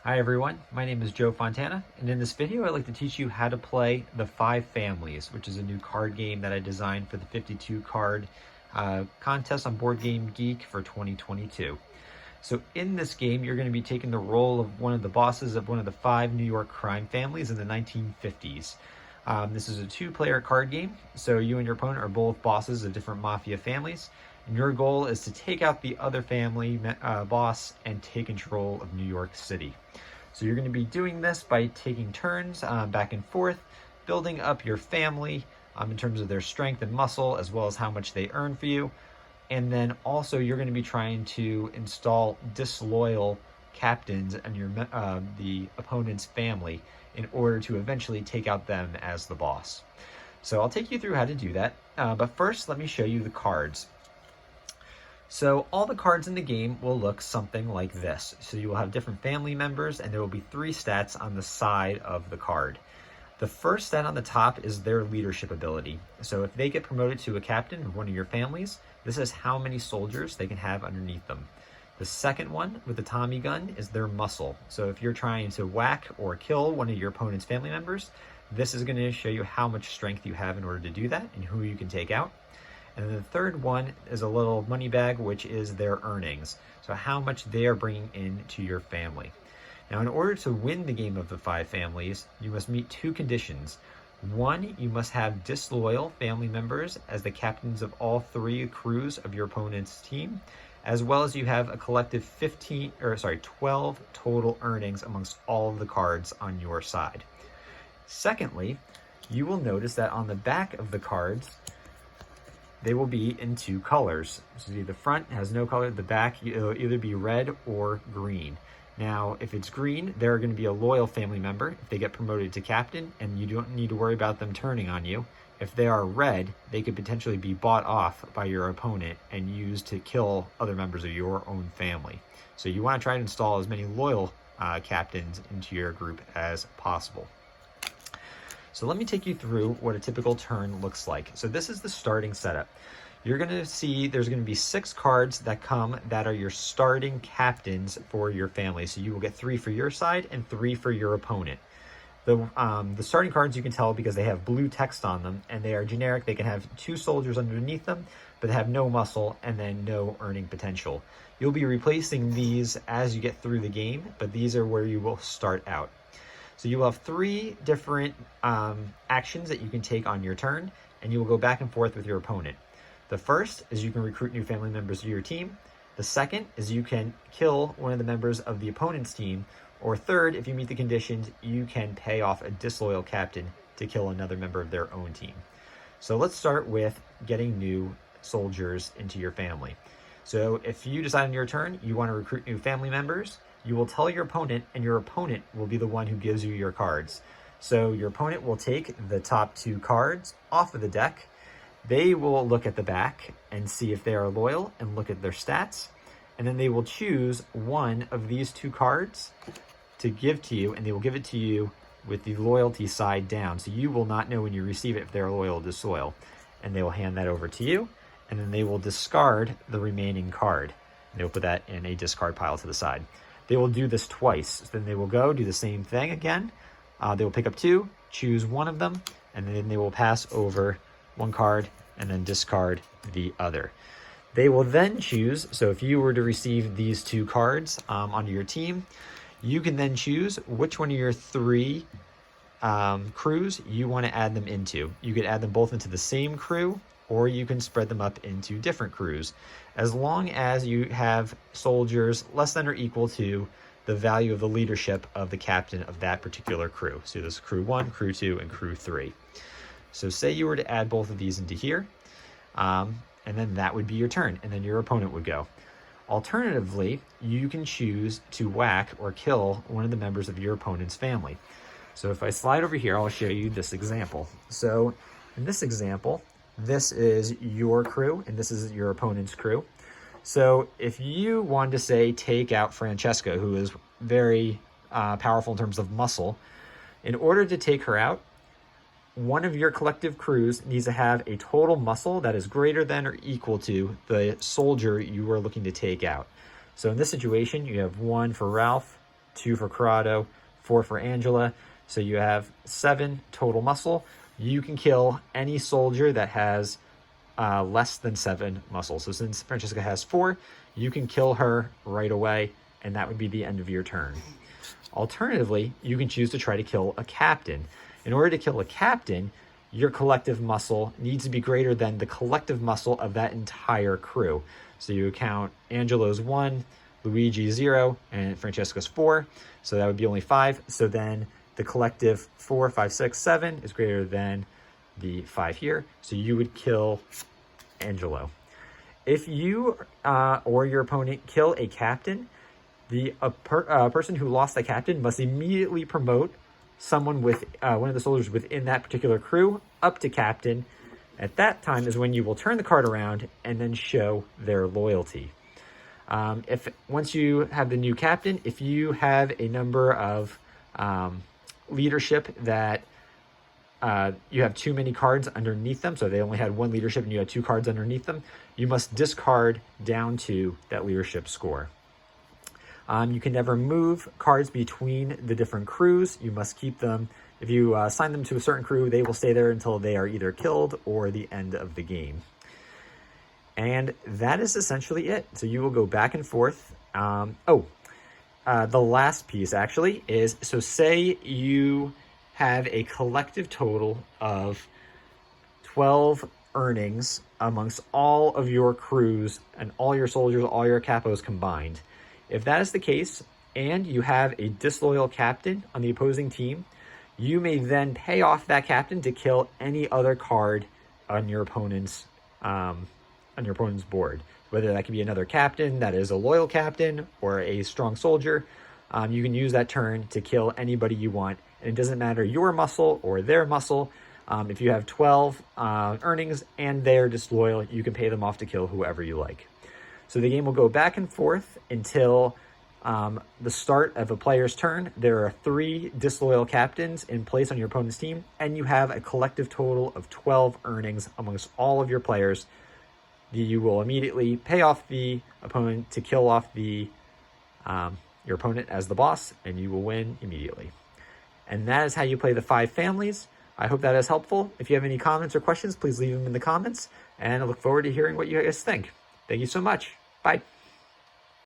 Hi everyone, my name is Joe Fontana, and in this video I'd like to teach you how to play the Five Families, which is a new card game that I designed for the 52 card contest on Board Game Geek for 2022. So in this game, you're going to be taking the role of one of the bosses of one of the 5 New York crime families in the 1950s. This is a 2-player card game, so you and your opponent are both bosses of different mafia families, and your goal is to take out the other family boss and take control of New York City. So you're going to be doing this by taking turns back and forth, building up your family in terms of their strength and muscle, as well as how much they earn for you. And then also you're going to be trying to install disloyal captains in your the opponent's family in order to eventually take out them as the boss. So I'll take you through how to do that. But first, let me show you the cards. So all the cards in the game will look something like this. So you will have different family members, and there will be 3 stats on the side of the card. The first stat on the top is their leadership ability. So if they get promoted to a captain of one of your families, this is how many soldiers they can have underneath them. The second one with the Tommy gun is their muscle. So if you're trying to whack or kill one of your opponent's family members, this is going to show you how much strength you have in order to do that and who you can take out. And then the third one is a little money bag, which is their earnings. So how much they are bringing into your family. Now, in order to win the game of the 5 families, you must meet 2 conditions. 1, you must have disloyal family members as the captains of all 3 crews of your opponent's team, as well as you have a collective 12 total earnings amongst all of the cards on your side. Secondly, you will notice that on the back of the cards, they will be in 2 colors. So the front has no color, the back it'll either be red or green. Now, if it's green, they're going to be a loyal family member if they get promoted to captain, and you don't need to worry about them turning on you. If they are red, they could potentially be bought off by your opponent and used to kill other members of your own family. So you want to try to install as many loyal captains into your group as possible. So let me take you through what a typical turn looks like. So this is the starting setup. You're going to see there's going to be 6 cards that come that are your starting captains for your family. So you will get 3 for your side and 3 for your opponent. The starting cards you can tell because they have blue text on them and they are generic. They can have 2 soldiers underneath them, but they have no muscle and then no earning potential. You'll be replacing these as you get through the game, but these are where you will start out. So you will have 3 different actions that you can take on your turn, and you will go back and forth with your opponent. The first is you can recruit new family members to your team. The second is you can kill one of the members of the opponent's team. Or third, if you meet the conditions, you can pay off a disloyal captain to kill another member of their own team. So let's start with getting new soldiers into your family. So if you decide on your turn you want to recruit new family members, you will tell your opponent, and your opponent will be the one who gives you your cards. So your opponent will take the top 2 cards off of the deck. They will look at the back and see if they are loyal and look at their stats. And then they will choose one of these 2 cards to give to you, and they will give it to you with the loyalty side down. So you will not know when you receive it if they're loyal or disloyal. And they will hand that over to you, and then they will discard the remaining card. And they will put that in a discard pile to the side. They will do this twice. So then they will go do the same thing again. They will pick up 2, choose one of them, and then they will pass over 1 card and then discard the other. They will then choose, so if you were to receive these 2 cards onto your team, you can then choose which one of your 3 crews you want to add them into. You could add them both into the same crew, or you can spread them up into different crews, as long as you have soldiers less than or equal to the value of the leadership of the captain of that particular crew. So this is crew 1, crew 2, and crew 3. So say you were to add both of these into here, and then that would be your turn, and then your opponent would go. Alternatively, you can choose to whack or kill one of the members of your opponent's family. So if I slide over here, I'll show you this example. So in this example, this is your crew, and this is your opponent's crew. So if you wanted to say take out Francesca, who is very powerful in terms of muscle, in order to take her out, one of your collective crews needs to have a total muscle that is greater than or equal to the soldier you are looking to take out. So in this situation, you have 1 for Ralph, 2 for Corrado, 4 for Angela. So you have 7 total muscle. You can kill any soldier that has less than 7 muscle. So since Francesca has 4, you can kill her right away, and that would be the end of your turn. Alternatively, you can choose to try to kill a captain. In order to kill a captain, your collective muscle needs to be greater than the collective muscle of that entire crew. So you count Angelo's 1, Luigi 0, and Francesca's 4. So that would be only 5. So then the collective 4, 5, 6, 7 is greater than the 5 here. So you would kill Angelo. If you or your opponent kill a captain, the person who lost the captain must immediately promote someone with one of the soldiers within that particular crew up to captain. At that time is when you will turn the card around and then show their loyalty. If once you have the new captain, if you have a number of leadership that you have too many cards underneath them, so they only had 1 leadership and you had 2 cards underneath them, you must discard down to that leadership score. You can never move cards between the different crews. You must keep them. If you assign them to a certain crew, they will stay there until they are either killed or the end of the game. And that is essentially it. So you will go back and forth. The last piece actually is, so say you have a collective total of 12 earnings amongst all of your crews and all your soldiers, all your capos combined. If that is the case, and you have a disloyal captain on the opposing team, you may then pay off that captain to kill any other card on your opponent's board. Whether that could be another captain that is a loyal captain or a strong soldier, you can use that turn to kill anybody you want. And it doesn't matter your muscle or their muscle. If you have 12 earnings and they're disloyal, you can pay them off to kill whoever you like. So the game will go back and forth until the start of a player's turn. There are 3 disloyal captains in place on your opponent's team, and you have a collective total of 12 earnings amongst all of your players. You will immediately pay off the opponent to kill off your opponent as the boss, and you will win immediately. And that is how you play the 5 families. I hope that is helpful. If you have any comments or questions, please leave them in the comments, and I look forward to hearing what you guys think. Thank you so much. Bye.